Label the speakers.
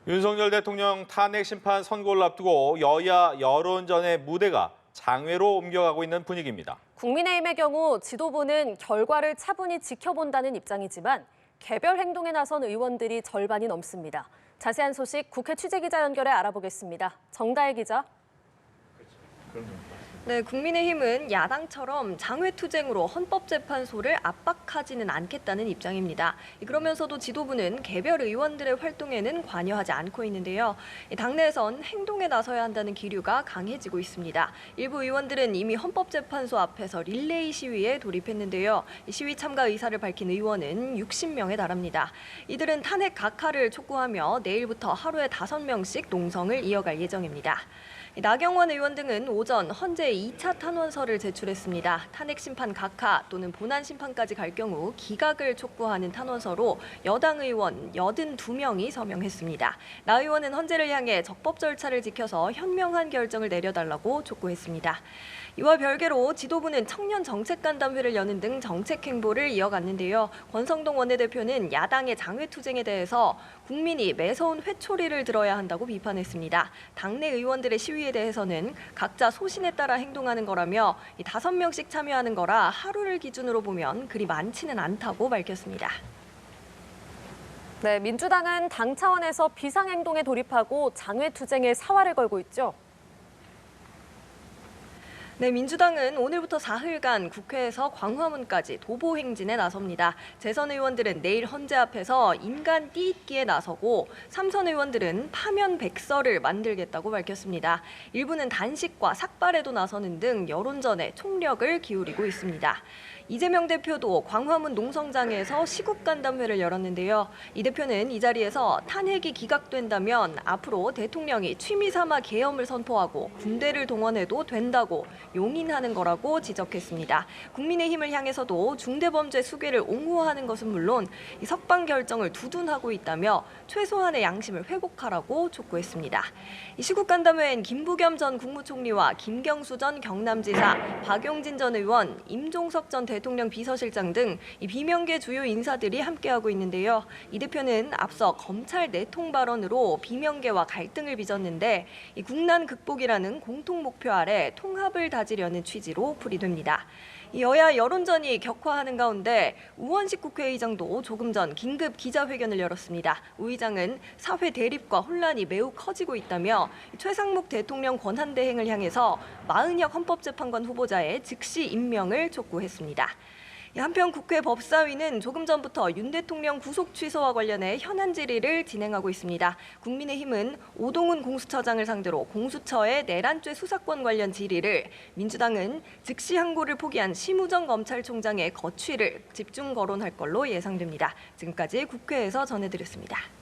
Speaker 1: 윤석열 대통령 탄핵 심판 선고를 앞두고 여야 여론전의 무대가 장외로 옮겨가고 있는 분위기입니다.
Speaker 2: 국민의힘의 경우 지도부는 결과를 차분히 지켜본다는 입장이지만 개별 행동에 나선 의원들이 절반이 넘습니다. 자세한 소식 국회 취재기자 연결해 알아보겠습니다. 정다혜 기자.
Speaker 3: 네, 국민의힘은 야당처럼 장외투쟁으로 헌법재판소를 압박하지는 않겠다는 입장입니다. 그러면서도 지도부는 개별 의원들의 활동에는 관여하지 않고 있는데요. 당내에선 행동에 나서야 한다는 기류가 강해지고 있습니다. 일부 의원들은 이미 헌법재판소 앞에서 릴레이 시위에 돌입했는데요. 시위 참가 의사를 밝힌 의원은 60명에 달합니다. 이들은 탄핵 각하를 촉구하며 내일부터 하루에 5명씩 농성을 이어갈 예정입니다. 나경원 의원 등은 오전 헌재 2차 탄원서를 제출했습니다. 탄핵 심판 각하 또는 본안 심판까지 갈 경우 기각을 촉구하는 탄원서로 여당 의원 82명이 서명했습니다. 나 의원은 헌재를 향해 적법 절차를 지켜서 현명한 결정을 내려달라고 촉구했습니다. 이와 별개로 지도부는 청년 정책간담회를 여는 등 정책 행보를 이어갔는데요. 권성동 원내대표는 야당의 장외투쟁에 대해서 국민이 매서운 회초리를 들어야 한다고 비판했습니다. 당내 의원들의 시위에 대해서는 각자 소신에 따라 행동하는 거라며 5명씩 참여하는 거라 하루를 기준으로 보면 그리 많지는 않다고 밝혔습니다.
Speaker 2: 네, 민주당은 당 차원에서 비상행동에 돌입하고 장외투쟁에 사활을 걸고 있죠.
Speaker 3: 네, 민주당은 오늘부터 사흘간 국회에서 광화문까지 도보 행진에 나섭니다. 재선 의원들은 내일 헌재 앞에서 인간 띠입기에 나서고 3선 의원들은 파면 백서를 만들겠다고 밝혔습니다. 일부는 단식과 삭발에도 나서는 등 여론전에 총력을 기울이고 있습니다. 이재명 대표도 광화문 농성장에서 시국간담회를 열었는데요. 이 대표는 이 자리에서 탄핵이 기각된다면 앞으로 대통령이 취미 삼아 계엄을 선포하고 군대를 동원해도 된다고 용인하는 거라고 지적했습니다. 국민의힘을 향해서도 중대범죄 수괴를 옹호하는 것은 물론 이 석방 결정을 두둔하고 있다며 최소한의 양심을 회복하라고 촉구했습니다. 이 시국간담회엔 김부겸 전 국무총리와 김경수 전 경남지사, 박용진 전 의원, 임종석 전 대통령 비서실장 등 이 비명계 주요 인사들이 함께하고 있는데요. 이 대표는 앞서 검찰 내통 발언으로 비명계와 갈등을 빚었는데 이 국난 극복이라는 공통 목표 아래 통합을 다지려는 취지로 풀이됩니다. 여야 여론전이 격화하는 가운데 우원식 국회의장도 조금 전 긴급 기자회견을 열었습니다. 우 의장은 사회 대립과 혼란이 매우 커지고 있다며 최상목 대통령 권한대행을 향해서 마은혁 헌법재판관 후보자의 즉시 임명을 촉구했습니다. 한편 국회 법사위는 조금 전부터 윤 대통령 구속 취소와 관련해 현안 질의를 진행하고 있습니다. 국민의힘은 오동훈 공수처장을 상대로 공수처의 내란죄 수사권 관련 질의를, 민주당은 즉시 항고를 포기한 심우정 검찰총장의 거취를 집중 거론할 걸로 예상됩니다. 지금까지 국회에서 전해드렸습니다.